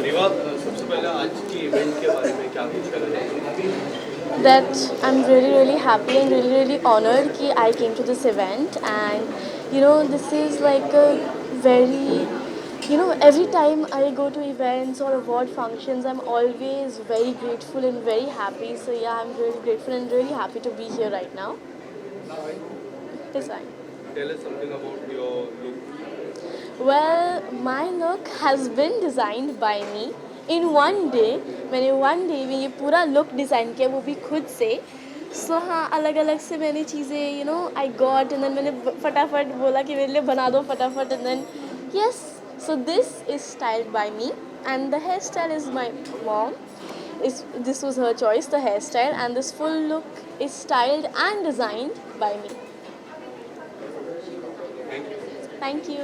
रिवा, सबसे पहले आज की इवेंट के बारे में क्या कुछ कहना चाहेंगे? That I'm really happy and really honored कि I came to this event, and this is like a very every time I go to events or award functions, I'm always very grateful and very happy. So yeah, I'm really grateful and really happy to be here right now. Design. Tell us something about your look. Well, my look has been designed by me in one day. मैंने one day में ये पूरा look design किया, वो भी खुद से. So हाँ, अलग अलग से मैंने चीज़ें I got, and then मैंने फटाफट बोला कि मेरे लिए बना दो फटाफट, and then yes, so this is styled by me, and the hairstyle is my mom. This was her choice, the hairstyle, and this full look is styled and designed by me. Thank you.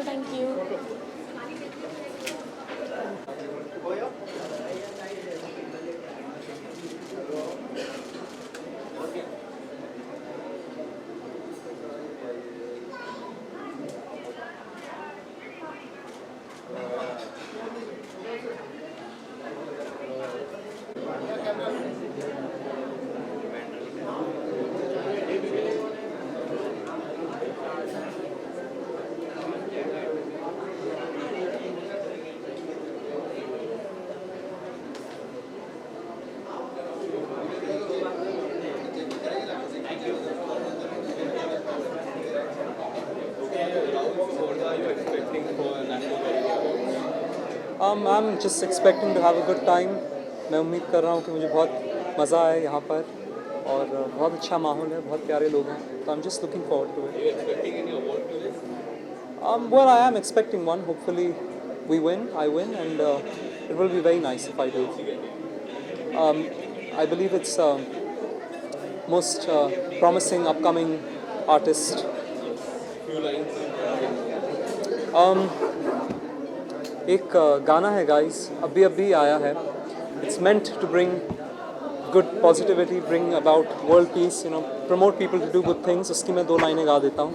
I'm just expecting to have a good time. मैं उम्मीद कर रहा हूँ कि मुझे बहुत मज़ा आए यहाँ पर, और बहुत अच्छा माहौल है, बहुत प्यारे लोग हैं, तो I'm just looking forward to it. Are you expecting any award to this? Well, I am expecting one. Hopefully we win, I win, and it will be very nice if I do. I believe it's most promising upcoming artist. Few lines. एक गाना है guys, अभी आया है. It's meant to bring good positivity, bring about world peace, promote people to do good things. उसकी मैं 2 लाइनें गा देता हूँ.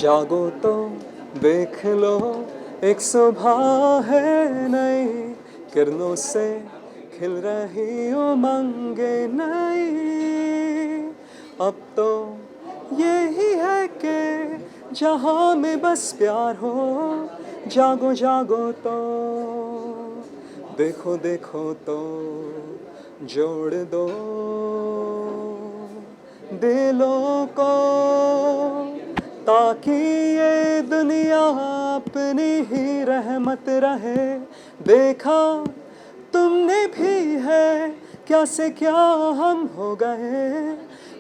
जागो तो देख लो, एक सुबह है नई, किरणों से खिल रही उमंगे नई. अब तो यही है कि जहाँ में बस प्यार हो. जागो जागो तो देखो देखो तो जोड़ दो दिलों को, ताकि ये दुनिया अपनी ही रहमत रहे. देखा तुमने भी है क्या से क्या हम हो गए,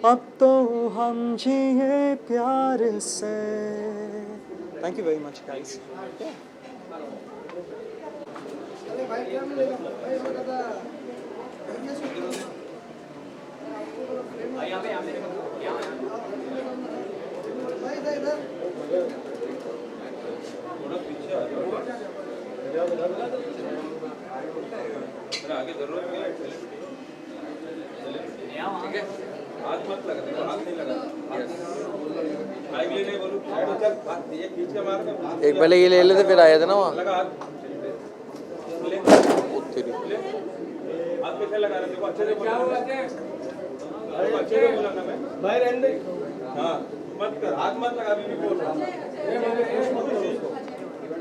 अब तो हम जिए प्यार से. Thank you very much, guys. आगे जरूरत ठीक है. हाथ मत लगा, देखो हाथ नहीं लगा. नहीं बोलूं, ये खींच के मार दे. एक पहले ये ले लेते फिर आए थे ना वहाँ. लगा हाथ. हाथ पे लगा रहे, देखो अच्छे से बोला. अच्छे से बोला ना मैं. भाई रहने दे. हाँ मत कर, हाथ मत लगा, अभी भी बोल रहा हूँ.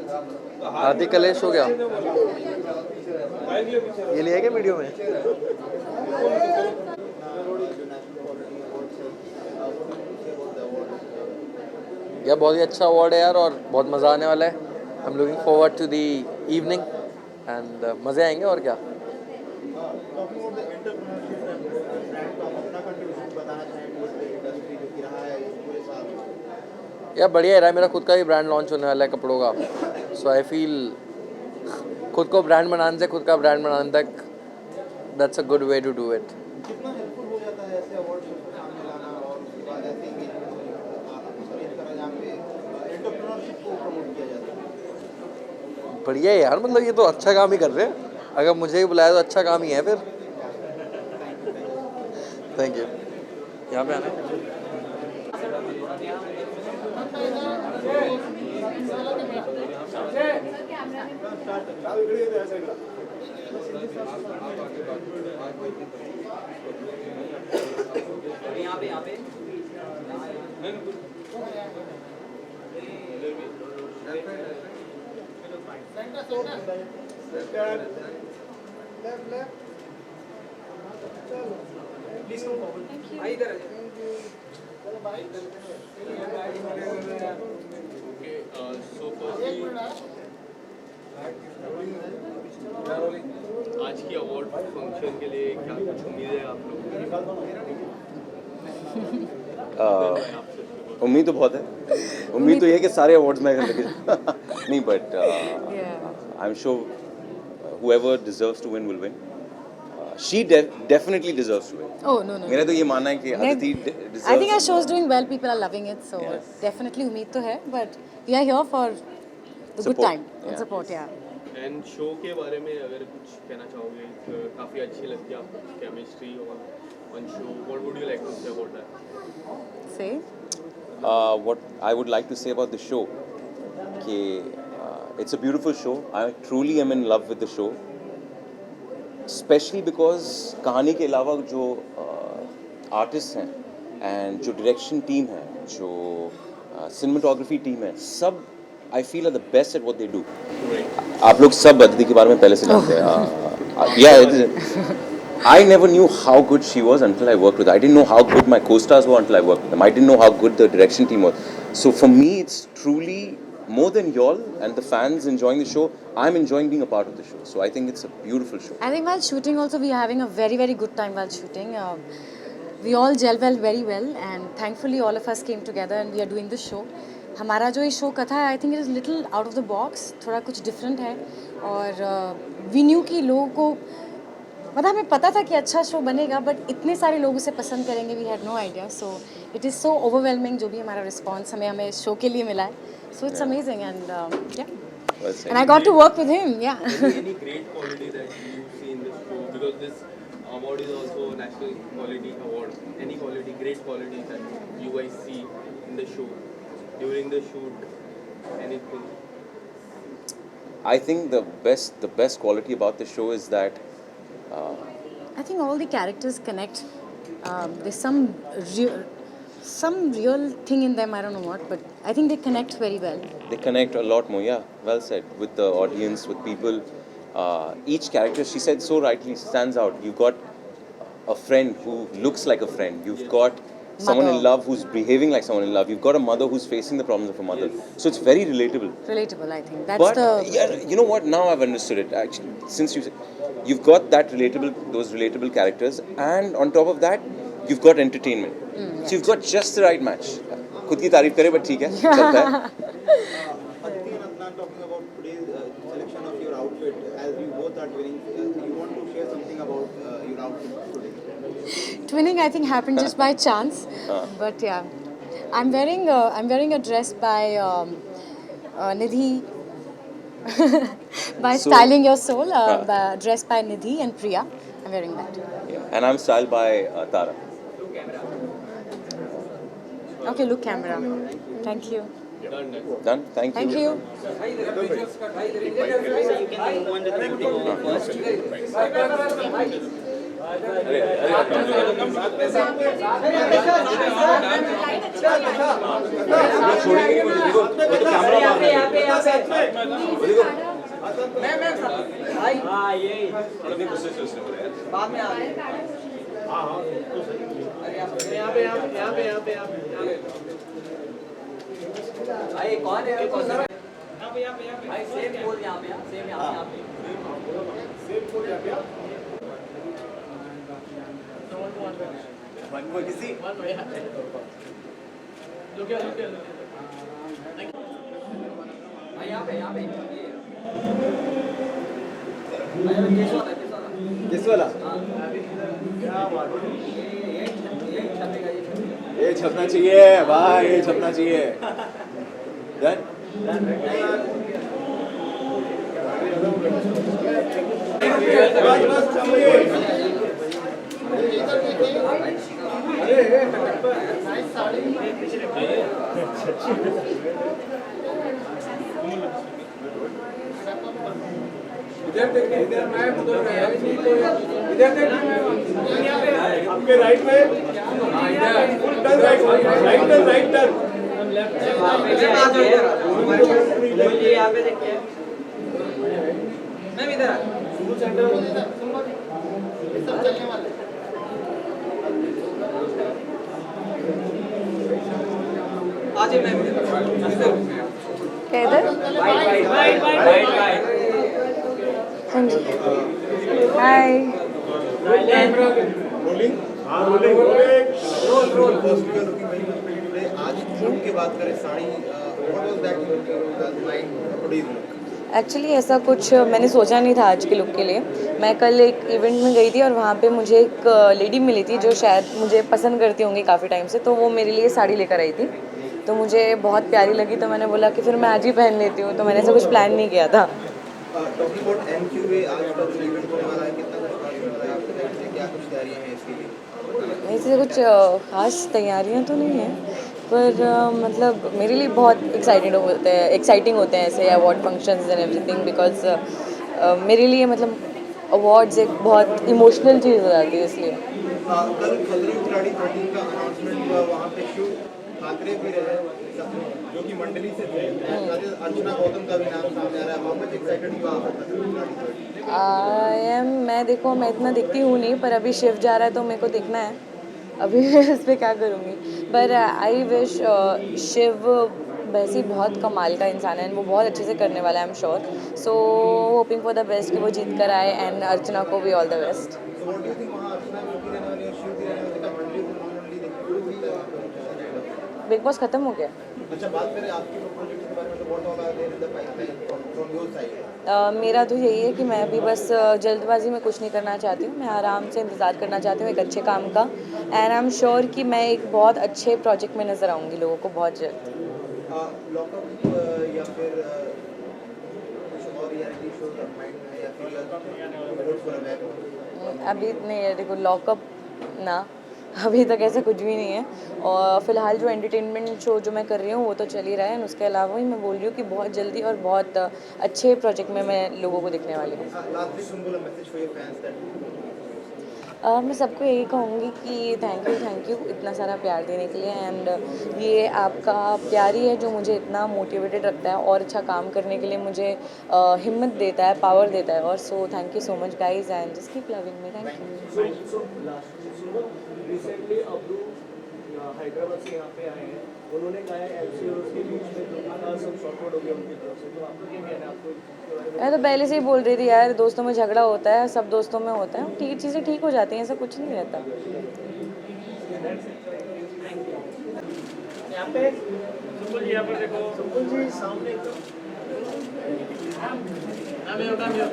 हार्दिक कलेश हो गया। ये लिया क्या वीडियो में? यार बहुत ही अच्छा अवार्ड है यार, और बहुत मज़ा आने वाला है। I am looking forward to the evening and मज़े आएंगे और क्या। यार बढ़िया है, मेरा खुद का भी ब्रांड लॉन्च होने वाला है कपड़ों का। सो आई फील खुद को ब्रांड बनाने से खुद का ब्रांड बनाने तक that's a good way to do it. कितना हेल्पफुल हो जाता है ऐसे अवार्ड शो को सामने लाना और उसके बाद ऐसे इस तरह जहाँ पे एंटरप्रेन्योरशिप को प्रमोट किया जाता है? बढ़िया है यार, मतलब ये तो अच्छा काम ही कर रहे हैं। अगर मुझे ही बुलाया तो अच्छा काम ही है फिर। Thank you. यहाँ पे आना है। आज की अवार्ड फंक्शन के लिए क्या कुछ उम्मीद है आप लोगों को? उम्मीद तो बहुत है। उम्मीद तो ये है कि सारे अवार्ड्स में लेके नहीं, but I am sure whoever deserves to win will win. She definitely deserves to win. Oh, no. मेरा तो ये मानना है कि Aditi deserves. I think our show is doing well. People are loving it, so definitely उम्मीद तो है. But we are here for the good Support, time and support. Yeah. And show के बारे में अगर कुछ कहना चाहोगे, काफ़ी अच्छी लगती है आपको chemistry on show, what would you like to say about that? Say. What I would like to say about the show, कि it's a beautiful show. I truly am in love with the show, especially because कहानी के अलावा जो artist हैं and जो direction team है, जो cinematography team है, सब I feel are the best at what they do. आप लोग सब अदिति के बारे में पहले से जानते हैं। Yeah, I never knew how good she was until I worked with her. I didn't know how good my co-stars were until I worked with them. I didn't know how good the direction team was. So for me, it's truly more than y'all and the fans enjoying the show. I'm enjoying being a part of the show. So I think it's a beautiful show. I think while shooting also we are having a very very good time while shooting. We all gel well very well and thankfully all of us came together and we are doing this show. हमारा जो ये show कथा है I think it is little out of the box, थोड़ा कुछ different है और we knew कि लोगों को मतलब हमें पता था कि अच्छा शो बनेगा बट इतने सारे लोग उसे पसंद करेंगे, we had no idea. So it is so overwhelming जो भी हमारा रिस्पॉन्स हमें शो के लिए मिला है. So it's amazing and and I got to work with him. Yeah Any great quality that you see in this show, because this award is also a national quality award. Any quality, great quality that you guys see in the show during the shoot, anything? I think the best quality about the show is that I think all the characters connect. There's some real thing in them. I don't know what, but I think they connect very well. they connect a lot more. Yeah, well said. With the audience, with people. Each character, she said so rightly, stands out. You've got a friend who looks like a friend. You've got someone in Mother. love who's behaving like someone in love. You've got a mother who's facing the problems of a mother. So it's very relatable. Relatable, I think. That's But the yeah, you know what? Now I've understood it. Actually, since you've got those relatable characters, and on top of that, you've got entertainment. So you've got just the right match. खुद की तारीफ करे, but ठीक है, चलता है. Aditi and Adnan, talking about today's selection of your outfit, as you both are twinning, you want to share something about your outfit today? twinning. I think happened just by chance, but yeah, I'm wearing a dress by Nidhi. by So- Styling Your Soul, dress by Nidhi and Priya. I'm wearing that. Yeah. And I'm styled by Tara. Okay, look camera. Thank you. Done? Thank Thank you. you. छोड़ेंगे मुझे, देखो वो तो camera मार रहा है। थोड़ा भी गुस्से से उसने बोला यार। किस वाला? ये छपना चाहिए भाई, ये छपना चाहिए। डन? इधर देखिए, इधर मैं बोल रहा है, इधर देखिए, आपके राइट में, फुल टर्न राइट टर्न। यहाँ पे देखिए, मैम इधर आ जाइए मैम इधर हाँ जी हाय आज की बात करें sari, what was that mind? Actually ऐसा कुछ मैंने सोचा नहीं था आज के लुक के लिए। मैं कल एक इवेंट में गई थी और वहाँ पे मुझे एक लेडी मिली थी जो शायद मुझे पसंद करती होंगी काफ़ी टाइम से, तो वो मेरे लिए साड़ी लेकर आई थी, तो मुझे बहुत प्यारी लगी, तो मैंने बोला कि फिर मैं आज ही पहन लेती हूँ, तो मैंने ऐसा कुछ प्लान नहीं किया था। टॉकिंग अबाउट एमक्यूए, आज का जो इवेंट होने वाला है, कितना कुछ खास होने वाला है आपके तरफ से, क्या कुछ तैयारियां हैं इसके लिए? ऐसे कुछ खास तैयारियां तो नहीं है, पर मतलब मेरे लिए बहुत एक्साइटिंग होते हैं ऐसे award functions and everything, because मेरे लिए मतलब अवार्ड्स एक बहुत इमोशनल चीज़ हो जाती है, इसलिए। कल खतरे खिलाड़ी 13 का अनाउंसमेंट हुआ, वहाँ पे शिव ठाकरे भी रहे जो कि मंडली से थे, अर्चना गौतम का भी नाम सामने आ रहा है। How much excited you are for Khatre Khiladi? मैं इतना दिखती हूँ नहीं, पर अभी शिव जा रहा है तो मेरे को देखना है, अभी मैं इस पर क्या करूँगी, पर आई विश शिव वैसे ही बहुत कमाल का इंसान है, वो बहुत अच्छे से करने वाला है, I am sure, so hopping for the best कि वो जीत कर आए, एंड अर्चना को भी all the best. So what do you think वहाँ अर्चना की रहने वाली है, शिव की रहने वाली है, मंडली से नॉन मंडली देखी? बिग बॉस खत्म हो गया। अच्छा, बात करें आपकी प्रोजेक्ट के बारे में, तो what all are there in the pipeline from your side? मेरा तो यही है कि मैं अभी बस जल्दबाजी में कुछ नहीं करना चाहती हूँ, मैं आराम से इंतज़ार करना चाहती हूँ एक अच्छे काम का, एंड आई एम श्योर कि मैं एक बहुत अच्छे प्रोजेक्ट में नज़र आऊँगी लोगों को बहुत जल्द। लॉकअप या फिर कुछ और रियलिटी शो माइंड में, या फिर वोट फॉर अ बैक? अभी नहीं, देखो लॉकअप ना, अभी तक ऐसा कुछ भी नहीं है, और फिलहाल जो एंटरटेनमेंट शो जो मैं कर रही हूँ वो तो चल ही रहा है, उसके अलावा ही मैं बोल रही हूँ कि बहुत जल्दी और बहुत अच्छे प्रोजेक्ट में मैं लोगों को दिखने वाली हूँ। Lastly symbol message for your fans that मैं सबको यही कहूँगी कि थैंक यू इतना सारा प्यार देने के लिए, एंड ये आपका प्यार ही है जो मुझे इतना मोटिवेटेड रखता है और अच्छा काम करने के लिए मुझे हिम्मत देता है, पावर देता है, और so thank you so much guys, and just keep loving me, thank you. Recently Abru Hyderabad से यहाँ पे आए हैं, उन्होंने कहा है एमसीओ के बीच में जो था सब शॉर्ट आउट हो गया उनकी तरफ से, तो आपको क्या कहना है? आपको मैं तो पहले से ही बोल रही थी यार, दोस्तों में झगड़ा होता है, सब दोस्तों में होता है, ठीक चीज़ें ठीक हो जाती हैं, ऐसा कुछ नहीं रहता। यहाँ पे सुपुल जी, यहाँ पर देखो सुपुल जी सामने एकदम। चलो थैंक यू।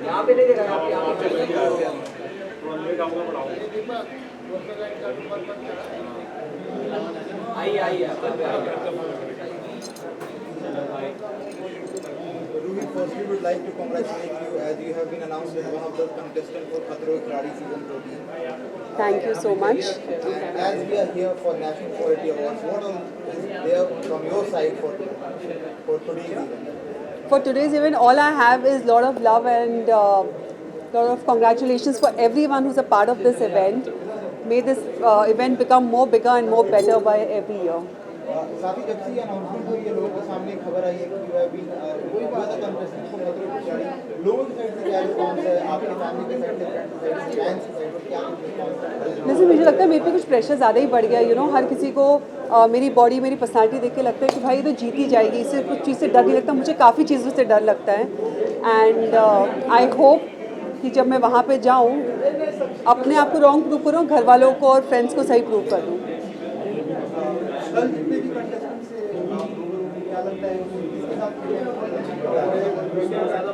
यहाँ पे नहीं देखा, यहाँ पे आई Ruhi for Firstly, we would like to congratulate you as you have been announced as one of the contestants for Khatro Ke Khiladi season 14. Thank you so much. And as we are here for National Quality Awards, what all is there from your side for today's event? For today's event, all I have is lot of love and lot of congratulations for everyone who's a part of this event. May this event become more bigger and more better by every year. साथ ही जब से ये announcement हुई है, लोगों के सामने खबर आई है कि you have been contestant for Khatron Ke खिलाड़ी। लोगों की साइड से क्या रिस्पांस है, आपके फैमिली की साइड से, फैंस की साइड से क्या रिस्पांस है? जैसे मुझे लगता है मेरे पे कुछ प्रेशर ज़्यादा ही बढ़ गया, हर किसी को मेरी बॉडी, मेरी पर्सनालिटी देख के लगता है कि भाई ये तो जीत ही जाएगी, इससे कुछ चीज़ से डर नहीं लगता। मुझे काफ़ी चीज़ों से डर लगता है एंड आई होप कि जब मैं वहाँ पे जाऊँ अपने आप को रॉन्ग प्रूव करूँ, घर वालों को और फ्रेंड्स को सही प्रूव कर दूँ। कल जितने भी कंटेस्टेंट से क्या लगता है किसके साथ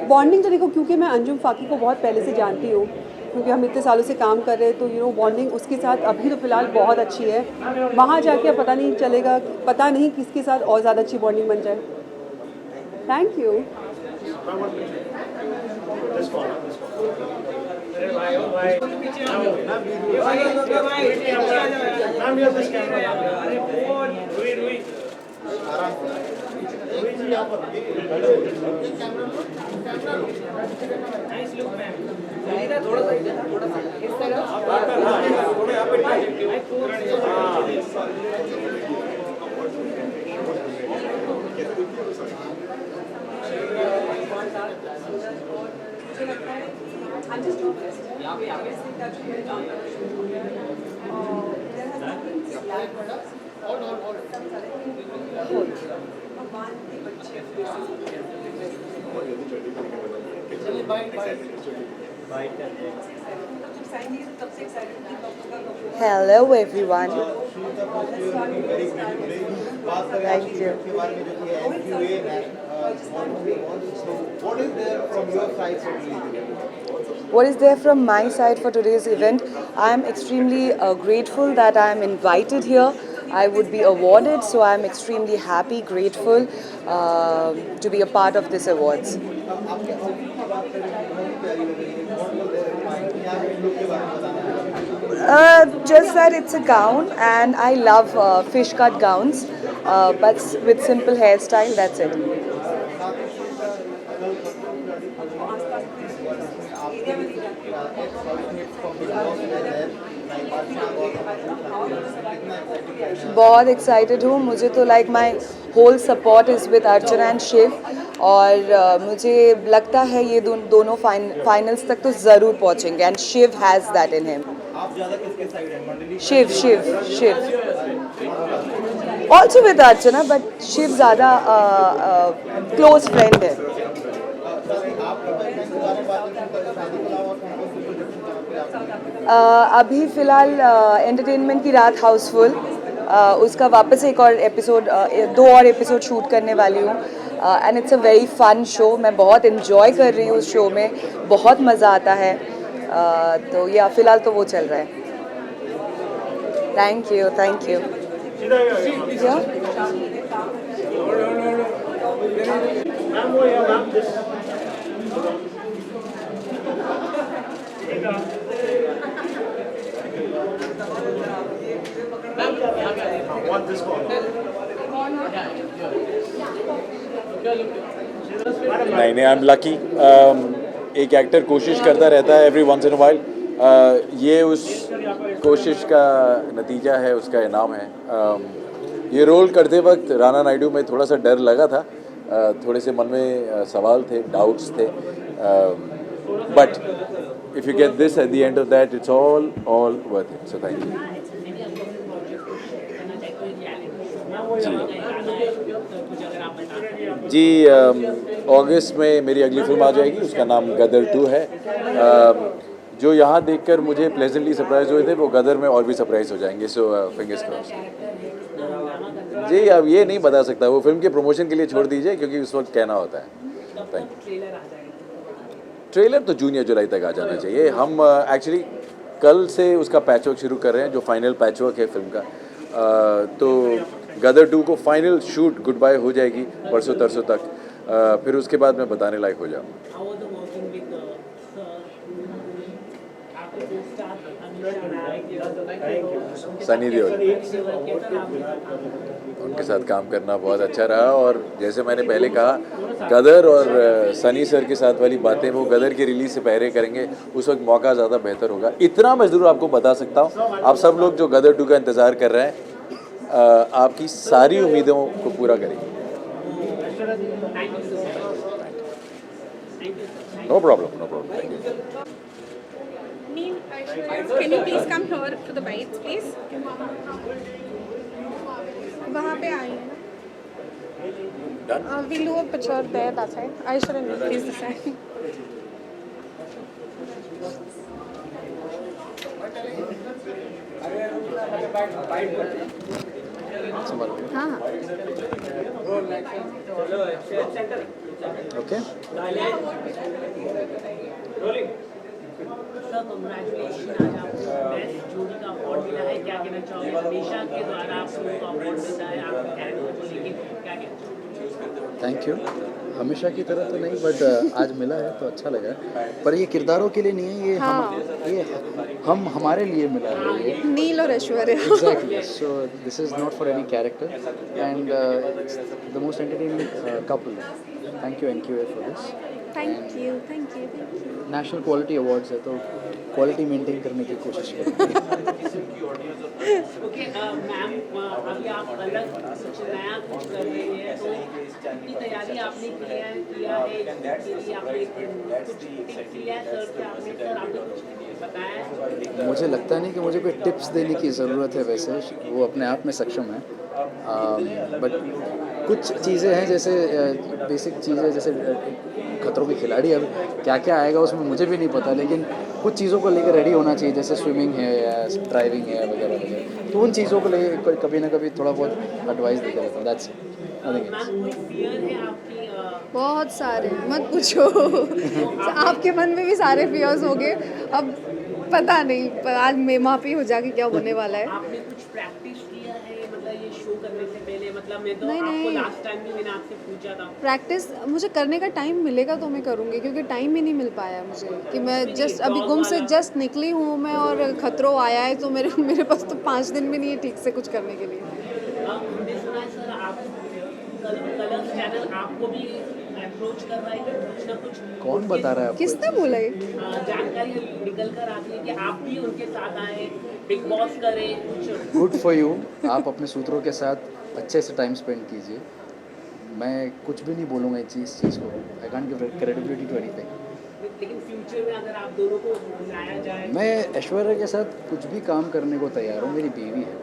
बॉन्डिंग तो देखो, क्योंकि मैं अंजुम फाकी को बहुत पहले से जानती हूँ, क्योंकि हम इतने सालों से काम कर रहे हैं, तो बॉन्डिंग उसके साथ अभी तो फ़िलहाल बहुत अच्छी है। वहाँ जाके पता नहीं चलेगा, पता नहीं किसके साथ और ज़्यादा अच्छी बॉन्डिंग बन जाए। Thank you. Hello everyone. Thank you. What is there from my side for today's event? I am extremely grateful that I am invited here. I would be awarded, so I am extremely happy, grateful to be a part of this awards. Just that it's a gown, and I love fish cut gowns, but with simple hairstyle, that's it. बहुत excited हूँ। मुझे तो like my whole support is with Archana and Shiv, और मुझे लगता है ये दोनों फाइनल्स तक तो ज़रूर पहुँचेंगे, and Shiv has that in him. Shiv Shiv Shiv also with Archana, but Shiv ज़्यादा क्लोज फ्रेंड है। अभी फ़िलहाल एंटरटेनमेंट की रात हाउसफुल, उसका वापस एक और एपिसोड, 2 और एपिसोड शूट करने वाली हूँ, and it's a very fun show. मैं बहुत इन्जॉय कर रही हूँ उस शो में, बहुत मज़ा आता है। तो या फ़िलहाल तो वो चल रहा है। Thank you, thank you. नहीं, आई एम लकी। एक एक्टर कोशिश करता रहता है every once in a while, ये उस कोशिश का नतीजा है, उसका इनाम है। ये रोल करते वक्त राणा नायडू में थोड़ा सा डर लगा था, थोड़े से मन में सवाल थे, डाउट्स थे, but if you get this at the end of that, it's all worth it. So thank you. जी, अगस्त में मेरी अगली फिल्म आ जाएगी, उसका नाम गदर 2 है। जो यहाँ देखकर मुझे प्लेजेंटली सरप्राइज हुए थे, वो गदर में और भी सरप्राइज हो जाएंगे। So fingers crossed. जी, अब ये नहीं बता सकता, वो फिल्म के प्रमोशन के लिए छोड़ दीजिए, क्योंकि उस वक्त कहना होता है। Thank you. ट्रेलर तो जून या जुलाई तक आ जाना चाहिए। हम एक्चुअली कल से उसका पैचवर्क शुरू कर रहे हैं, जो फाइनल पैचवर्क है फिल्म का। तो गदर 2 को फाइनल शूट गुड बाय हो जाएगी परसों तरसों तक। फिर उसके बाद मैं बताने लायक हो जाऊँ. How was the working with sir? आपके co-star सनी देओल, उनके साथ काम करना बहुत अच्छा रहा. और जैसे मैंने पहले कहा, गदर और सनी सर के साथ वाली बातें वो गदर की रिलीज से पहले करेंगे, उस वक्त मौका ज़्यादा बेहतर होगा. इतना मैं ज़रूर आपको बता सकता हूँ, आप सब लोग जो गदर 2 का इंतज़ार कर रहे हैं, आपकी सारी उम्मीदों को पूरा करेंगे. No problem, no problem. Thank you. Can you please come here to the bites, please? वहाँ पे आई है ना. We'll do a picture there, that side. I shouldn't please this side. हाँ हाँ. ओके. सर कंग्रेचुलेशन, आज आपको बेस्ट जोड़ी का अवार्ड मिला है. क्या कहना चाहोगे? हमेशा के द्वारा आपको अवार्ड मिलता है आपके कैरेक्टर को लेके, क्या कहना चाहोगे? Thank you. हमेशा की तरह तो नहीं, बट आज मिला है तो अच्छा लगा. पर ये किरदारों के लिए नहीं है, ये हम हमारे लिए मिला है. ये नील और Aishwarya. Exactly. So this is not for any character and the most entertaining couple. Thank you NQA for this. Thank you. National quality awards है तो क्वालिटी मेंटेन करने की कोशिश करेंगे. ओके मैम, अभी आप अलग कुछ नया कुछ कर रही हैं, तो कितनी तैयारी आपने किया है इसके लिए? आपने कुछ टिप्स लिया है सर से? आपने कुछ बताया? मुझे लगता नहीं कि मुझे कोई टिप्स देने की ज़रूरत है. वैसे वो अपने आप में सक्षम है. बट कुछ चीज़ें हैं, जैसे बेसिक चीज़ें, जैसे खतरों के खिलाड़ी, अब क्या क्या आएगा उसमें मुझे भी नहीं पता, लेकिन कुछ चीज़ों को लेकर रेडी होना चाहिए, जैसे स्विमिंग है या ड्राइविंग है वगैरह वगैरह. तो उन चीज़ों को लेकर कभी ना कभी थोड़ा बहुत एडवाइस देते रहता हूँ. दैट्स बहुत सारे, मत पूछो. आपके मन में भी सारे फियर्स हो गए. अब पता नहीं, पर आज मैं वहाँ पे हो जाके क्या होने वाला है. आपने कुछ प्रैक्टिस किया है मतलब ये शो करने से पहले? मतलब मैं तो नहीं, आपको नहीं. लास्ट टाइम भी मैंने आपसे पूछा था. प्रैक्टिस मुझे करने का टाइम मिलेगा तो मैं करूँगी, क्योंकि टाइम ही नहीं मिल पाया मुझे. कि मैं जस्ट अभी गुम से जस्ट निकली हूँ मैं, और खतरों आया है, तो मेरे पास तो 5 दिन भी नहीं है ठीक से कुछ करने के लिए. हमने सुना है सर, आप कलर्स चैनल आपको भी अप्रोच कर रहा है कि कुछ ना कुछ. कौन बता रहा है आपको? किसने बोला ये? जानकारी निकल कर आती है कि आप भी उनके साथ आए, बिग बॉस करें कुछ. Good for you. आप अपने सूत्रों के साथ अच्छे से टाइम स्पेंड कीजिए. मैं कुछ भी नहीं बोलूँगा इस चीज़ को. I can't give credibility to anything. लेकिन फ्यूचर में अगर आप दोनों को लाया जाए? मैं ऐश्वर्या के साथ कुछ भी काम करने को तैयार हूँ. मेरी बीवी है,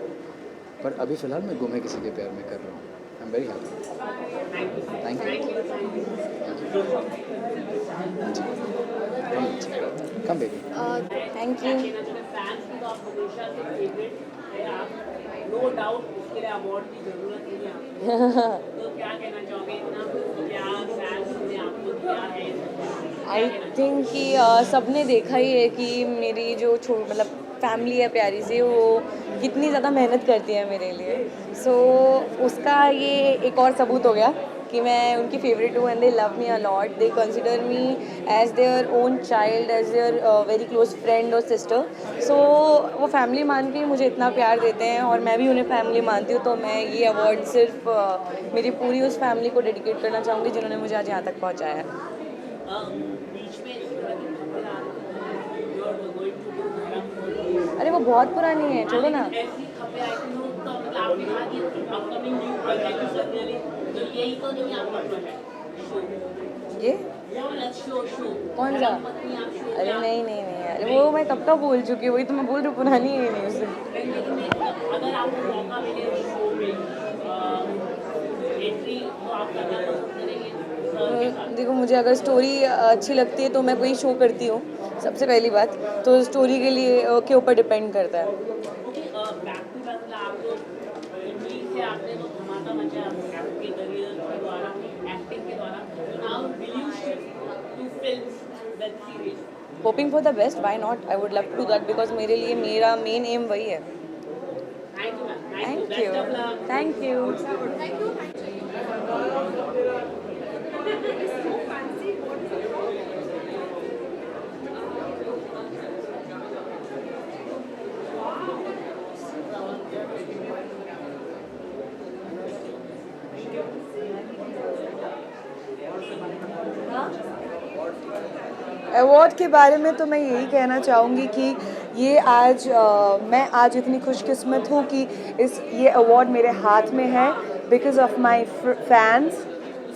पर अभी फ़िलहाल मैं गुम है किसी के प्यार में कर रहा हूँ. I am very happy. Thank you. Come baby. Thank you. Fans की तो आप हमेशा से फेवरेट है. आप नो डाउट उसके लिए अवार्ड की जरूरत नहीं है आपको. तो क्या कहना चाहोगे? इतना प्यार फैंस ने आपको दिया है. आई थिंक कि सबने देखा ही है कि मेरी जो मतलब फैमिली है प्यारी सी, वो कितनी ज़्यादा मेहनत करती है मेरे लिए. सो उसका ये एक और सबूत हो गया कि मैं उनकी फेवरेट हूँ. And they love me a lot. They consider me as their own child, as their very close friend और सिस्टर. सो वो फैमिली मान के मुझे इतना प्यार देते हैं, और मैं भी उन्हें फैमिली मानती हूँ. तो मैं ये अवार्ड सिर्फ मेरी पूरी उस फैमिली को डेडिकेट करना चाहूँगी जिन्होंने मुझे आज यहाँ तक पहुँचाया है. अरे वो बहुत पुरानी है, छोड़ो ना. ये कौन सा? अरे नहीं नहीं नहीं, अरे वो मैं कब का बोल चुकी हूँ. वही तो मैं बोल रही हूँ, पुरानी है नहीं उससे. अगर आपको मौका मिले शो में एंट्री, तो आप करना पसंद करेंगे? देखो, मुझे अगर स्टोरी अच्छी लगती है तो मैं कोई शो करती हूँ. सबसे पहली बात तो स्टोरी के लिए के ऊपर डिपेंड करता है. बैक टू बैक आप तो से आपने तो धमाका मचा आपके करियर के द्वारा, एक्टिंग के द्वारा. Now will you shift to films, web series? Hoping for the best. Why not? I would love to that, because मेरे लिए मेरा मेन एम वही है. Thank you ma'am. Thank you. Thank you. Award के बारे में तो मैं यही कहना चाहूँगी कि ये आज मैं आज इतनी खुशकिस्मत हूँ कि ये अवार्ड मेरे हाथ में है because of my fans,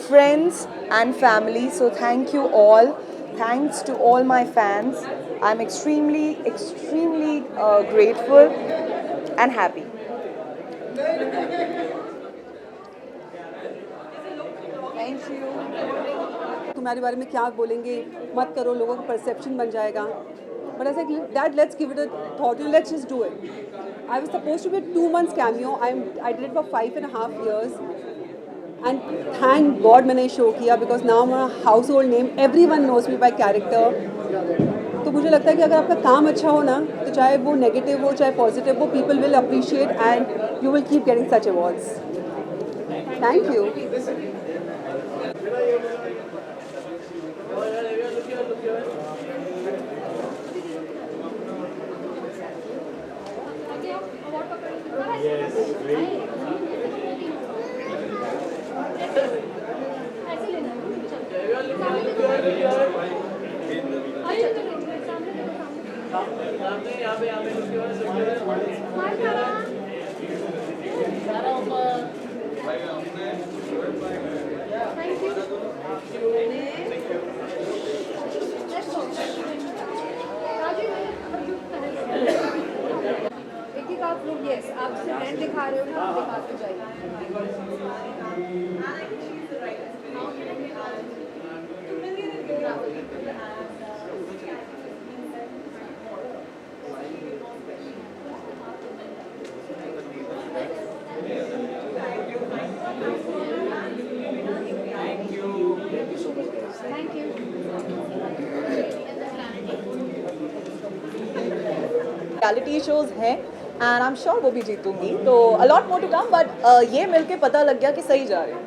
friends and family. So thank you all. Thanks to all my fans. I'm extremely grateful and happy. Thank you. तुम्हारे बारे में क्या बोलेंगे मत करो, लोगों का परसेप्शन बन जाएगा. But I said, Dad, let's give it a thought. Let's just do it. I was supposed to be a 2 months cameo. I did it for 5.5 years. And thank God मैंने शो किया because now I'm a household name. Everyone knows me by character. तो मुझे लगता है कि अगर आपका काम अच्छा हो ना, तो चाहे वो नेगेटिव हो चाहे पॉजिटिव हो, people will appreciate and you will keep getting such awards. Thank you. आप लोग यस आप हैंड दिखा रहे हो ना, आप दिखाते जाइए. Thank you. रियलिटी शोज हैं एंड आई एम श्योर वो भी जीतूंगी. तो a lot more to come, but ये मिलके पता लग गया कि सही जा रहे हैं.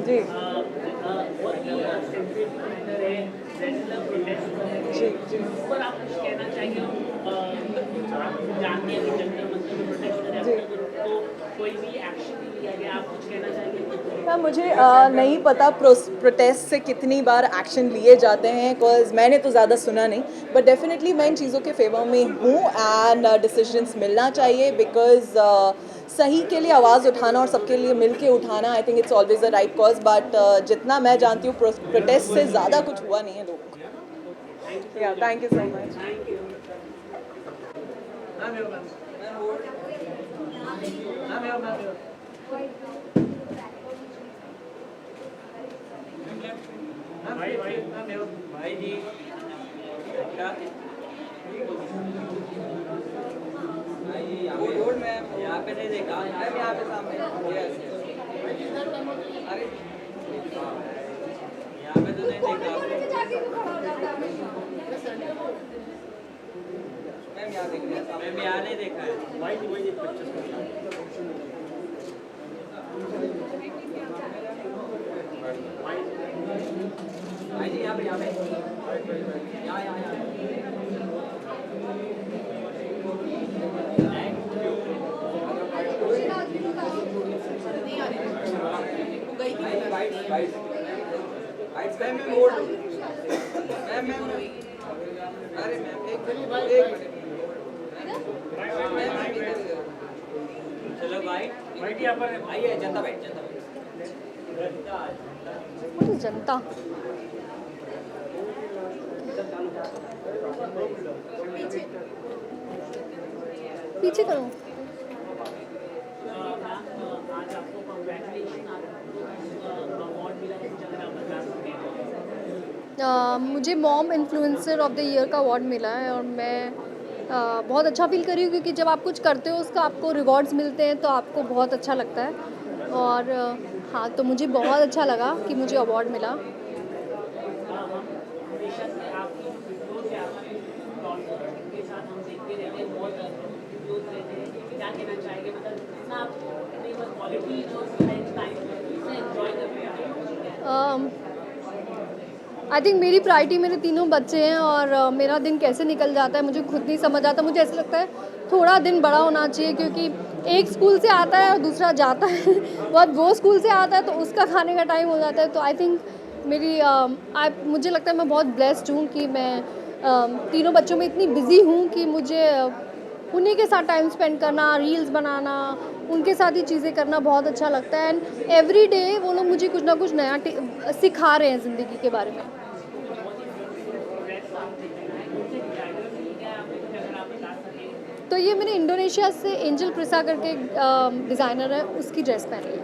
जी जी जी. पर आप कुछ कहना चाहिए, आप जानते हैं कि जंतर मंतर में प्रोटेस्ट है, तो कोई भी एक्शन नहीं लिया गया, आप कुछ कहना चाहेंगे? मुझे नहीं पता प्रोटेस्ट से कितनी बार एक्शन लिए जाते हैं, बिकॉज मैंने तो ज़्यादा सुना नहीं. बट डेफिनेटली मैं इन चीज़ों के फेवर में हूँ एंड डिसीजंस मिलना चाहिए बिकॉज सही के लिए आवाज़ उठाना और सबके लिए मिल के उठाना, I think it's always a right cause. But जितना मैं जानती हूँ प्रोटेस्ट से ज़्यादा कुछ हुआ नहीं है लोगों को. या थैंक यू सो मच. भाई जी मैं यहाँ पे नहीं देखा, यहाँ पे सामने. अरे यहाँ पे तो नहीं देखा. मैम यहाँ देख रहे हैं, मैम यहाँ नहीं देखा है. भाई जी वही 25 भाई जी यहाँ पे यहाँ अरे मैम एक मिनट. चलो भाई यहाँ पर आइए. जनता भाई जनता पीछे करो. आज आपको कांग्रेचुलेशन, अवार्ड मिला है, अगर आप बता सकते हैं. मुझे mom influencer of the year का अवार्ड मिला है और मैं बहुत अच्छा फील कर रही हूँ क्योंकि जब आप कुछ करते हो उसका आपको रिवॉर्ड्स मिलते हैं तो आपको बहुत अच्छा लगता है. और हाँ, तो मुझे बहुत अच्छा लगा कि मुझे अवार्ड मिला. आई थिंक मेरी प्रायोरिटी मेरे तीनों बच्चे हैं और मेरा दिन कैसे निकल जाता है मुझे खुद नहीं समझ आता. मुझे ऐसा लगता है थोड़ा दिन बड़ा होना चाहिए, क्योंकि एक स्कूल से आता है और दूसरा जाता है और वो स्कूल से आता है तो उसका खाने का टाइम हो जाता है। तो आई थिंक मुझे लगता है मैं बहुत ब्लेस्ड हूँ कि मैं तीनों बच्चों में इतनी बिज़ी हूँ कि मुझे उन्हीं के साथ टाइम स्पेंड करना, रील्स बनाना, उनके साथ ही चीज़ें करना बहुत अच्छा लगता है। एंड एवरी डे वो लोग मुझे कुछ ना कुछ नया सिखा रहे हैं ज़िंदगी के बारे में। तो ये मैंने इंडोनेशिया से एंजल प्रिसा करके डिज़ाइनर है, उसकी ड्रेस पहनी है।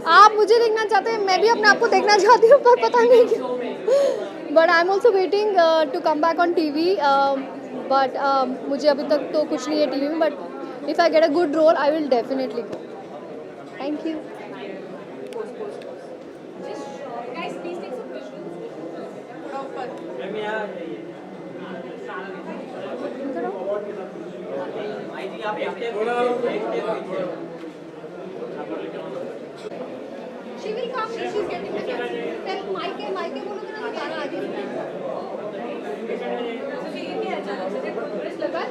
आप मुझे देखना चाहते हैं, मैं भी अपने आप को देखना चाहती हूँ, पर पता नहीं क्यों। But I am also waiting to come back on TV. But मुझे अभी तक तो कुछ नहीं है टीवी में, but if I get a good role I will definitely go. Thank you. She will come. She's getting the camera. Tell Mike बोलोगे ना तो गाना आ जाएगा। ये क्या अचानक से प्रोग्रेस लगा?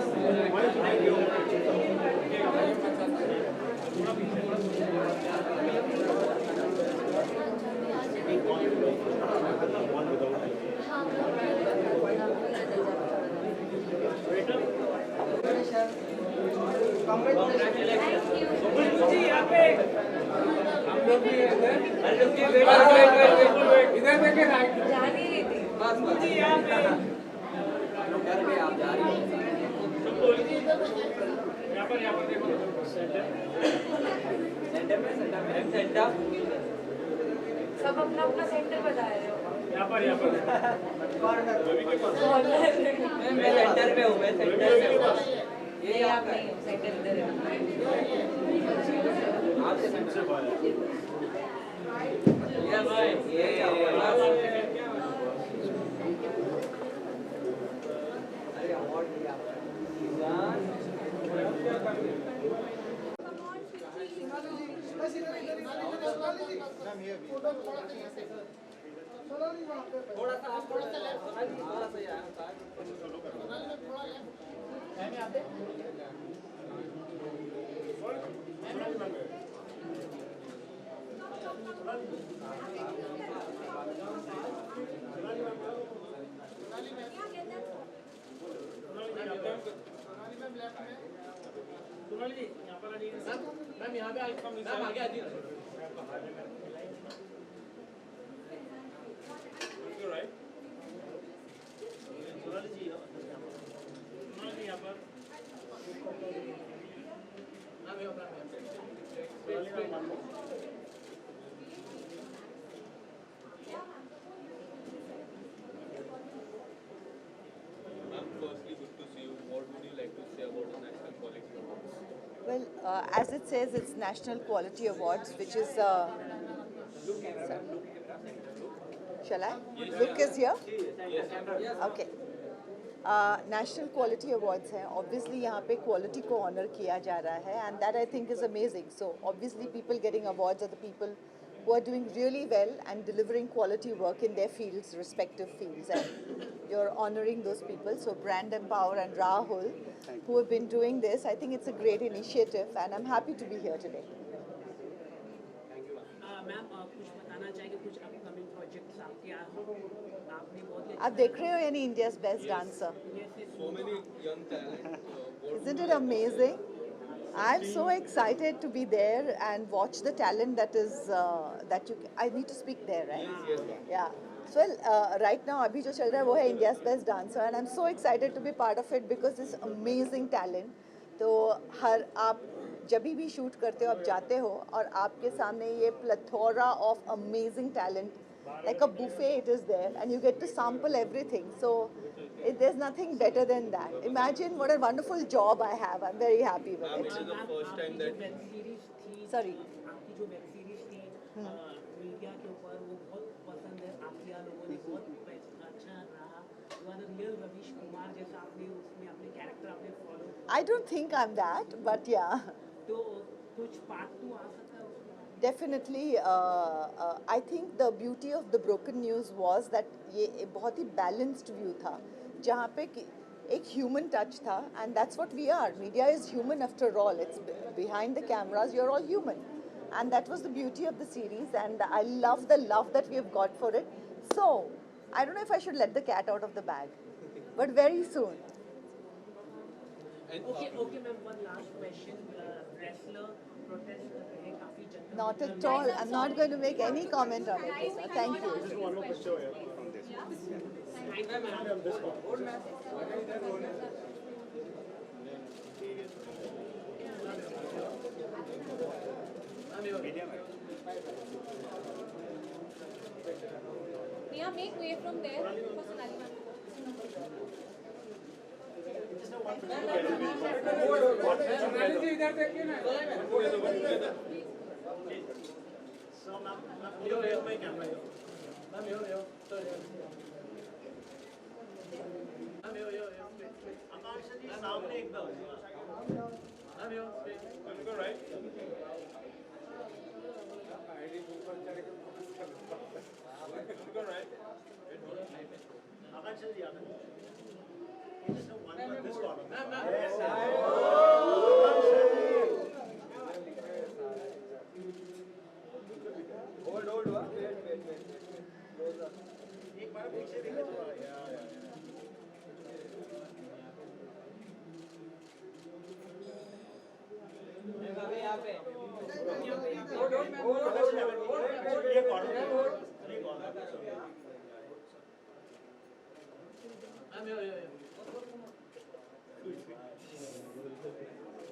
इधर देखे राइट जानी रही थी बस मुझे यहाँ पे घर पे आप जा रही हो यहाँ पर देखो सेंटर में सब अपना अपना सेंटर बता रहे हो। यहाँ पर कॉर्नर मैं सेंटर पे हूँ, मैं सेंटर पे हूँ। ये आप नहीं हो, सेंटर इधर है। आपसे सेंटर से ये भाई ये अरे अवार्ड दिया थोड़ा सा मैम यहाँ पे आगे आ जाइए। Well, as it says, it's National Quality Awards, which is. Shall I? Look is here? Okay. National Quality Awards हैं. Obviously, यहाँ पे quality को honor किया जा रहा है, and that I think is amazing. So, obviously, people getting awards are the people who are doing really well and delivering quality work in their fields, respective fields, and you're honoring those people. So, Brand Empower and Rahul, who have been doing this, I think it's a great initiative, and I'm happy to be here today. Ma'am कुछ बताना चाहिए, कुछ upcoming projects आपके आपने बहुत आप देख रहे हो यानी India's Best Dancer. So many young talent. Isn't it amazing? I'm so excited to be there and watch the talent that is that you. I need to speak there, right? Yes. Yeah. So right now अभी जो चल रहा है वो है India's Best Dancer, and I'm so excited to be part of it because this amazing talent. तो आप जब भी शूट करते हो, आप जाते हो और आपके सामने ये plethora of amazing talent, like a buffet it is there, and you get to sample everything. So there's nothing better than that. Imagine what a wonderful job I have. I'm very happy with it. This is the first time that Sorry. आपकी जो web series थी media के ऊपर, वो बहुत पसंद है, आपके लोगों ने बहुत अच्छा रहा। You are the real Ravish Kumar जैसा आपने उसमें अपने कैरेक्टर आपने follow. I don't think I'm that, but yeah. तो कुछ पार्ट 2 आ सकता है उसमें? Definitely, I think the beauty of the broken news was that ये एक बहुत ही balanced view था, जहाँ पे एक human touch था, and that's what we are. Media is human after all. It's behind the cameras, you're all human, and that was the beauty of the series. And I love the love that we have got for it. So I don't know if I should let the cat out of the bag, but very soon. Okay, ma'am. One last question. Wrestler protest कर रहे हैं काफी जनता. Not at all. I'm not going to make any comment on it. Lisa. Thank you. Just one more question from this. Neha, make way from there for Sonali ma'am.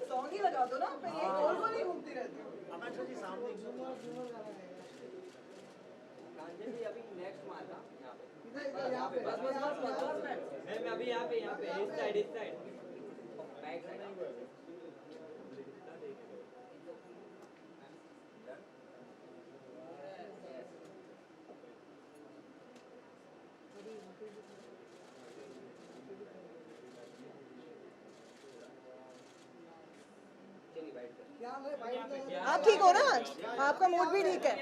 Song ही लगा दो ना, मैं ये गोल गोल ही घूमती रहती हूँ. अभी नेक्स्ट मारना यहाँ पे बस मैं अभी यहाँ पे इस साइड बैक साइड आप ठीक हो ना आज? आपका मूड भी ठीक है.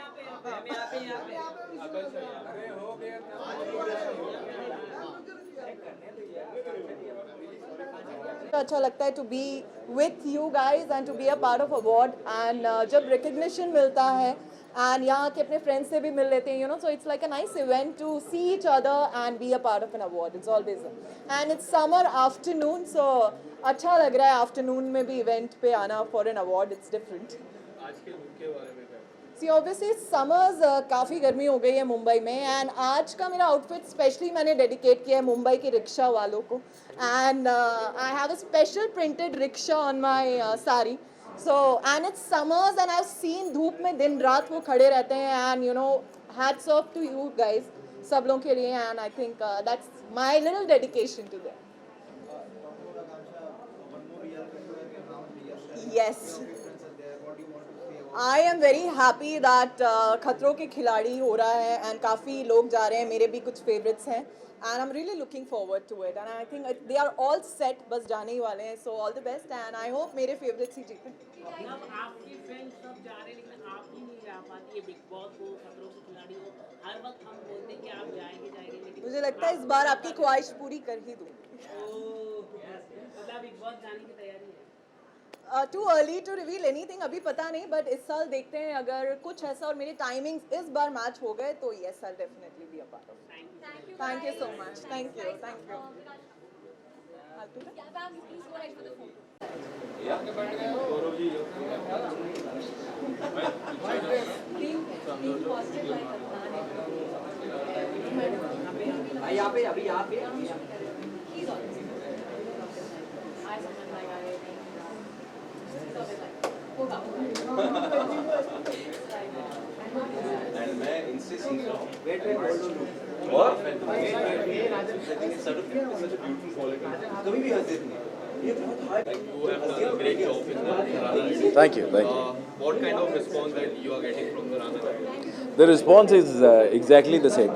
अच्छा लगता है to be with you guys and to be a part of award. And जब रिकग्निशन मिलता है एंड यहाँ के अपने फ्रेंड्स से भी मिल लेते हैं, you know, so it's like a nice event to see each other and be a part of an award. It's always and it's summer afternoon, so अच्छा लग रहा है आफ्टरनून में भी इवेंट पे आना for an award. It's different. आज के लुक के बारे में सी ऑब्वियसली समर्स काफ़ी गर्मी हो गई है मुंबई में, एंड आज का मेरा आउटफिट स्पेशली मैंने डेडिकेट किया है मुंबई के रिक्शा वालों को. And I have a special printed rickshaw on my sari. So and it's summers and I have seen धूप में दिन रात वो खड़े रहते हैं. And you know, hats off to you guys, सब लोगों के लिए. And I think that's my little dedication to them. Yes, I am very happy that खतरों के खिलाड़ी हो रहा है एंड काफ़ी लोग जा रहे हैं. मेरे भी कुछ फेवरेट्स हैं and I am really looking forward to it. And I think they are all set, बस जाने ही वाले हैं. So all the best and I hope मेरे फेवरेट्स ही जीतें. आपके फ्रेंड्स सब जा रहे हैं लेकिन आप ही नहीं जा पाती है. बिग बॉस हो, खतरों के खिलाड़ी हो, हर वक्त हम बोलते हैं कि आप जाएंगे लेकिन मुझे लगता है इस बार आपकी ख्वाहिश पूरी कर ही दूँ. मतलब बिग बॉस जाने की तैयारी है. Too early to reveal anything, अभी पता नहीं, बट इस साल देखते हैं. अगर कुछ ऐसा और मेरी टाइमिंग्स इस बार मैच हो गए तो yes, I definitely be a part of. Thank you so much. Thank you. And मैं इनसे सीख रहा हूँ. और कभी भी हंस देती है. You have done a great job in the Thank you. What kind of response that you are getting from the Rana? The response is exactly the same.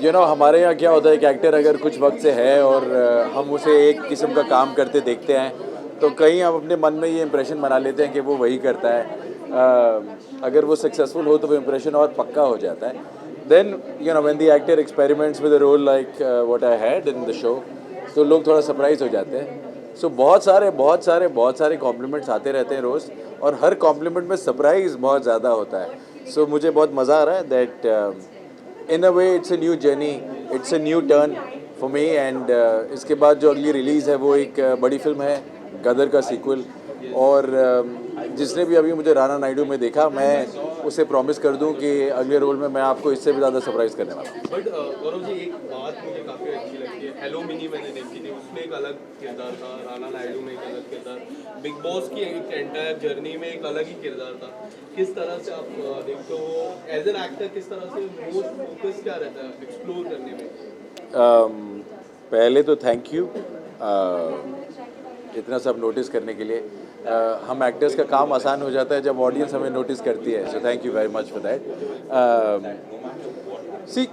You know, हमारे यहाँ क्या होता है कि एक्टर अगर कुछ वक्त से है और हम उसे एक किस्म का काम करते देखते हैं तो कहीं हम अपने मन में ये इम्प्रेशन बना लेते हैं कि वो वही करता है. अगर वो सक्सेसफुल हो तो वो इम्प्रेशन और पक्का हो जाता है. Then you know when the actor experiments with a role like what I had in the show, तो लोग थोड़ा सरप्राइज हो जाते हैं. सो बहुत सारे कॉम्प्लीमेंट्स आते रहते हैं रोज़, और हर कॉम्प्लीमेंट में सरप्राइज बहुत ज़्यादा होता है. सो मुझे बहुत मज़ा आ रहा है that in a way it's a new journey, it's a new turn for me. And इसके बाद जो अगली रिलीज़ है वो एक बड़ी फिल्म है, गदर का सीक्वल. और जिसने भी अभी मुझे राणा नायडू में देखा, मैं उसे प्रॉमिस कर दूं कि अगले रोल में मैं आपको इससे भी ज़्यादा सरप्राइज करने वाला हूँ. बट गौरव जी, एक बात मुझे काफ़ी अच्छी लगती है, हेलो मिनी मैंने देखी थी, उसमें एक अलग किरदार था, राणा नायडू में एक अलग किरदार, बिग बॉस की एक एंटायर जर्नी में एक अलग ही किरदार था. किस तरह से आप देखते हो एज एन एक्टर, किस तरह से मोस्ट फोकस क्या रहता है एक्सप्लोर करने में? पहले तो थैंक यू इतना सब नोटिस करने के लिए. हम एक्टर्स का काम आसान हो जाता है जब ऑडियंस हमें नोटिस करती है. सो thank you very much for that.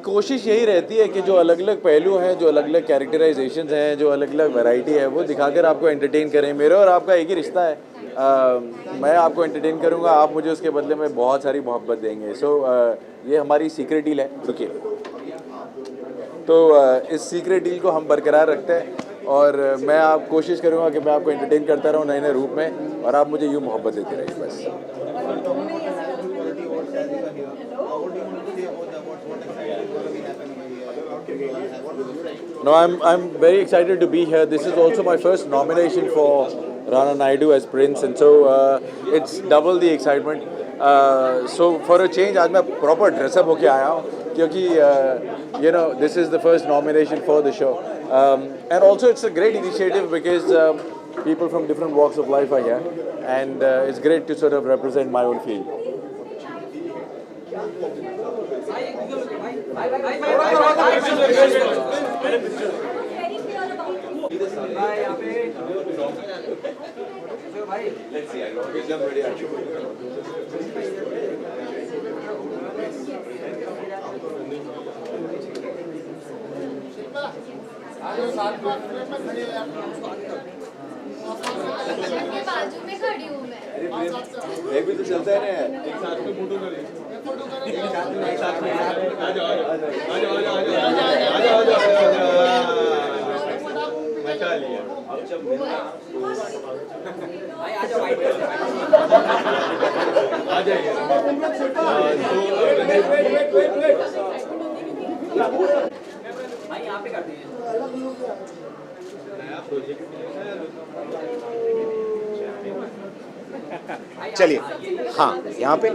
कोशिश यही रहती है कि जो अलग अलग पहलू हैं, जो अलग अलग कैरेक्टराइजेशंस हैं, जो अलग अलग वैरायटी है, वो दिखाकर आपको एंटरटेन करें. मेरे और आपका एक ही रिश्ता है. मैं आपको एंटरटेन करूँगा, आप मुझे उसके बदले में बहुत सारी मोहब्बत देंगे. सो ये हमारी सीक्रेट डील है. रुकिए, तो इस सीक्रेट डील को हम बरकरार रखते हैं, और मैं आप कोशिश करूँगा कि मैं आपको एंटरटेन करता रहूँ नए नए रूप में, और आप मुझे यूँ मोहब्बत देते रहिए बस. No, I'm very excited to be here. This is also my first nomination for Rana Naidu as Prince, and so it's double the excitement. So for a change, आज मैं proper dress up होके आया हूँ, क्योंकि you know this is the first nomination for the show, and also it's a great initiative because people from different walks of life are here, and it's great to sort of represent my own field. बाजू में खड़ी हूँ मैं. एक भी तो चलता है ना. एक साथ में फोटो करें. मचा लिया. आ जाइए. यहाँ पे करते हैं. नया प्रोजेक्ट चलिए, हाँ यहाँ पे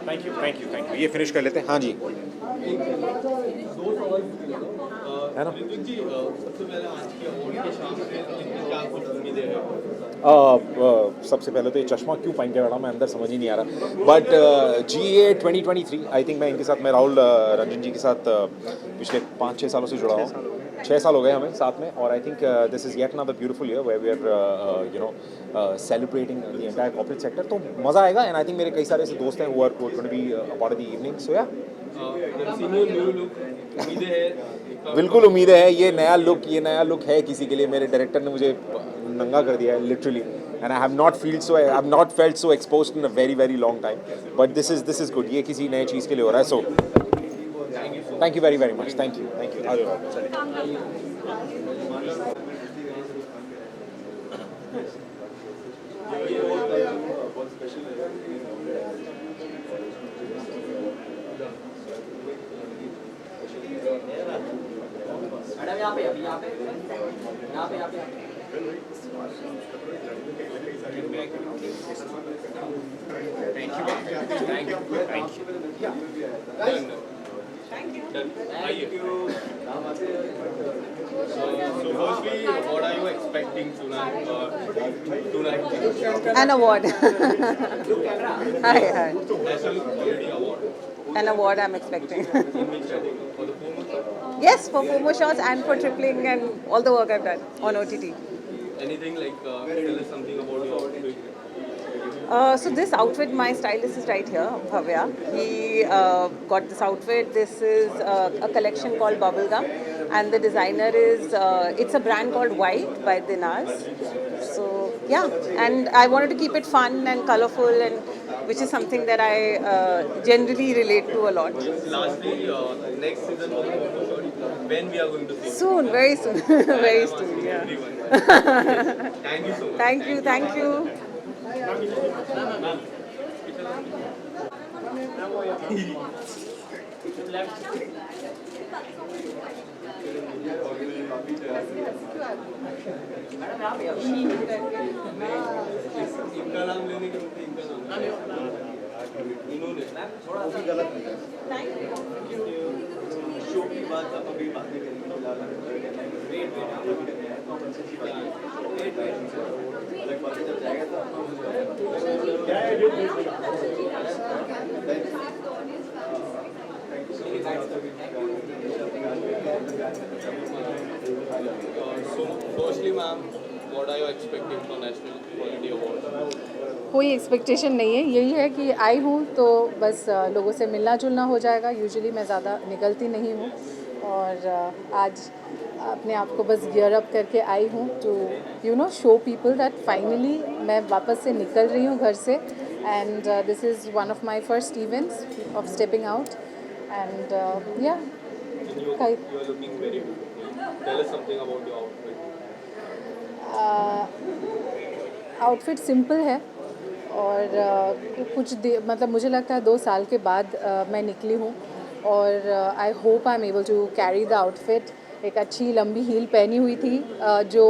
थैंक यू. ये फिनिश कर लेते हैं. हाँ जी, है ना. ऋतिक जी, सबसे पहले आज की अवार्ड के शाम से क्या कुछ उम्मीदें हैं? सबसे पहले तो ये चश्मा क्यों पहन के बैठा मैं अंदर समझ ही नहीं आ रहा. बट GA 2023 आई थिंक मैं इनके साथ, मैं राहुल रंजन जी के साथ पिछले 5-6 सालों से जुड़ा हूँ. 6 साल हो गए हमें साथ में, और I think this is yet another beautiful year where we are you know celebrating the entire corporate sector. तो मज़ा आएगा. एंड आई थिंक मेरे कई सारे ऐसे दोस्त हैं who are going to be a part of the evening. So yeah बिल्कुल उम्मीदें हैं. ये नया लुक है किसी के लिए. मेरे डायरेक्टर ने मुझे नंगा कर दिया है literally, and I have not felt so exposed in a very long time, but this is good. ये किसी नए चीज़ के लिए हो रहा है. So thank you very much. Thank you. Madam यहाँ पे So firstly, what are you expecting expecting tonight? Tonight? An award. Hi, hi. National Quality Award. An award I'm expecting. In which category? For the former? Yes, for FOMO shots and for tripling and all the work I've done on OTT. Anything like tell us something about your outfit? So this outfit, my stylist is right here, Bhavya. He got this outfit. This is a collection called Bubblegum, and the designer is, it's a brand called White by Dinaz. So yeah, and I wanted to keep it fun and colorful, and which is something that I generally relate to a lot. Lastly, next season of the Momo Shot, when we are going to see? Soon, very soon, very soon. Yeah. Thank you so much. Thank you, thank you. इनका नाम लेने के मुझे इनका नाम इन्होंने थोड़ा सा गलत शो की बात आप अभी बातें करेंगे फिलहाल लगभग जब जाएगा तो So, firstly, ma'am, what are you expecting for National Quality Award? कोई एक्सपेक्टेशन नहीं है, यही है कि आई हूँ तो बस लोगों से मिलना जुलना हो जाएगा. यूजुअली मैं ज़्यादा निकलती नहीं हूँ और आज अपने आप को बस गियर अप करके आई हूँ to show people that finally मैं वापस से निकल रही हूँ घर से. And this is one of my first events of stepping out and yeah You are looking very good. Tell us something about your outfit. Outfit simple है और मतलब मुझे लगता है 2 साल के बाद मैं निकली हूँ और I hope I am able to carry the outfit. एक अच्छी लंबी हील पहनी हुई थी जो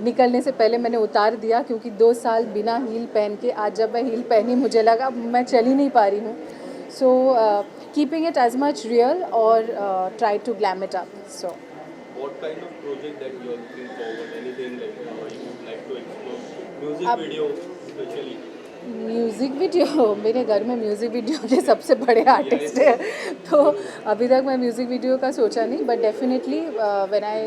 निकलने से पहले मैंने उतार दिया क्योंकि 2 साल बिना हील पहन के आज जब मैं हील पहनी मुझे लगा मैं चल ही नहीं पा रही हूँ. सो keeping it as much real or try to glam it up. So What kind of project that you are looking forward? Anything like you would like to explore? Music video especially. Music video मेरे घर में music video के सबसे बड़े artist हैं तो अभी तक मैं म्यूज़िक वीडियो का सोचा नहीं but definitely when I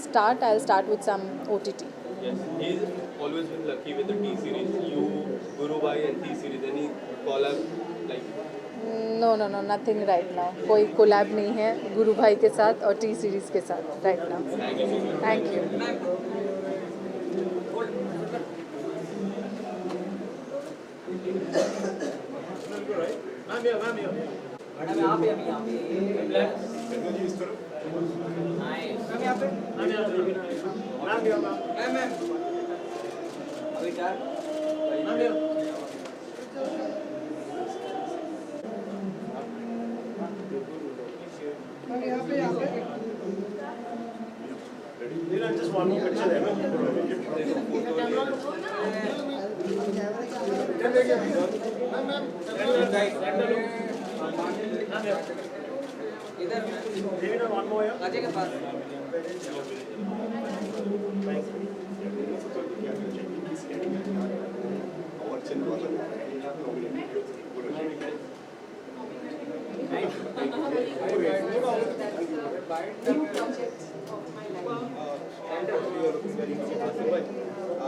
start I will start with some OTT. Yes, he's always been lucky with the T series. You, Guru Bhai and T series. Any collab like? No nothing right now. कोई collab नहीं है गुरु भाई के साथ और T series के साथ right now. Thank you. Just one more picture there. One more here. Ajay के पास.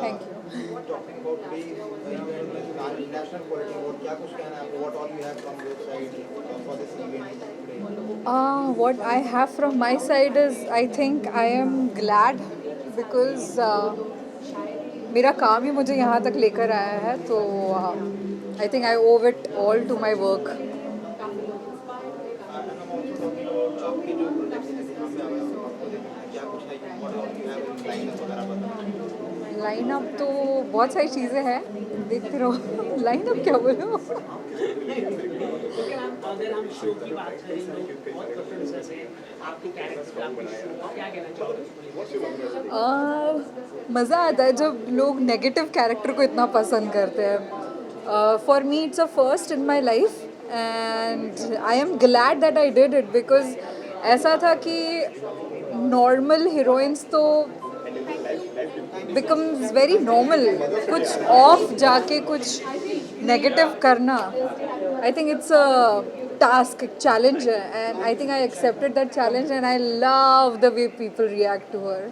Thank you. Talking about the National Quality Award, क्या कुछ कहना है आपको? What all you have from your side for this event today? What I have from my side is I think I am glad because मेरा काम ही मुझे यहाँ तक लेकर आया है तो I think I owe it all to my work. Line up तो बहुत सारी चीज़ें हैं देखते रहो. लाइन अप क्या बोलो. अगर हम शो की बात करें तो बहुत प्रशंसा से आपके कैरेक्टर आपके शो क्या कहना चाहोगे? मज़ा आता है जब लोग नेगेटिव कैरेक्टर को इतना पसंद करते हैं. For me it's a first in my life and I am glad that I did it because ऐसा था कि नॉर्मल हीरोइंस तो becomes very normal. कुछ off जाके कुछ negative करना. I think it's a task, a challenge, and I think I accepted that challenge, and I love the way people react to her.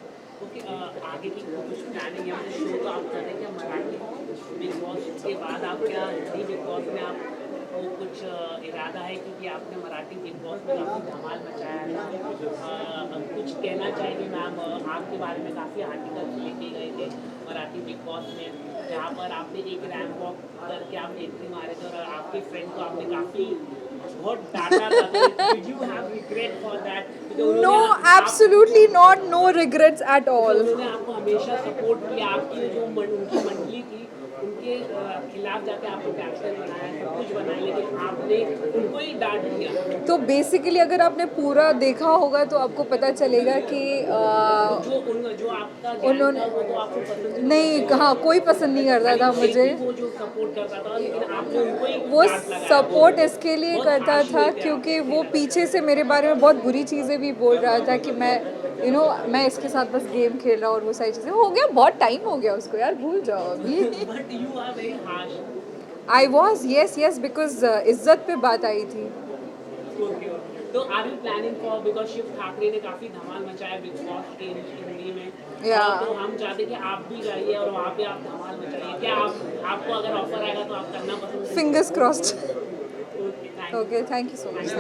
आगे की कुछ प्लानिंग या show तो आप कर रहे हैं मराठी बिग बॉस के बाद आप क्या हिंदी बिग बॉस में आप को कुछ इरादा है क्योंकि आपने मराठी बिग बॉस में काफ़ी धमाल मचाया था कुछ कहना चाहिए मैम आपके बारे में काफ़ी आर्टिकल्स लिखे गए थे मराठी बिग बॉस में जहाँ पर आपने एक रैंप वॉक करके आप एंट्री मारे थे और आपके फ्रेंड को आपने काफ़ी बहुत डांटा था Did you have regret for that? No, absolutely not. No regrets at all. उन्होंने आपको हमेशा सपोर्ट किया आपकी जो उनकी मंडली थी उनके खिलाफ जाके आपको कैप्टन बनाया सब कुछ बनाया लेकिन आपने उनको ही डांट दिया तो बेसिकली अगर आपने पूरा देखा होगा तो आपको पता चलेगा कि जो आपका उन्होंने तो आपको पसंद नहीं हाँ कोई पसंद नहीं करता था मुझे वो जो सपोर्ट करता था लेकिन आपने उनको ही वो सपोर्ट इसके लिए करता था क्योंकि वो पीछे से मेरे बारे में बहुत बुरी चीज़ें भी बोल रहा था कि मैं मैं इसके साथ बस गेम खेल रहा हूँ और वो सारी चीज़ें हो गया बहुत टाइम हो गया उसको यार भूल जाओ अभी आई वॉज yes बिकॉज इज्जत पे बात आई थी तो are you planning for because Shiv Thakare ने काफी धमाल मचाया बिग बॉस के हिंदी में तो हम चाहते कि आप भी जाइए और वहाँ पे आप धमाल मचाइए क्या आपको अगर ऑफर आएगा तो आप करना पसंद fingers crossed okay thank you so much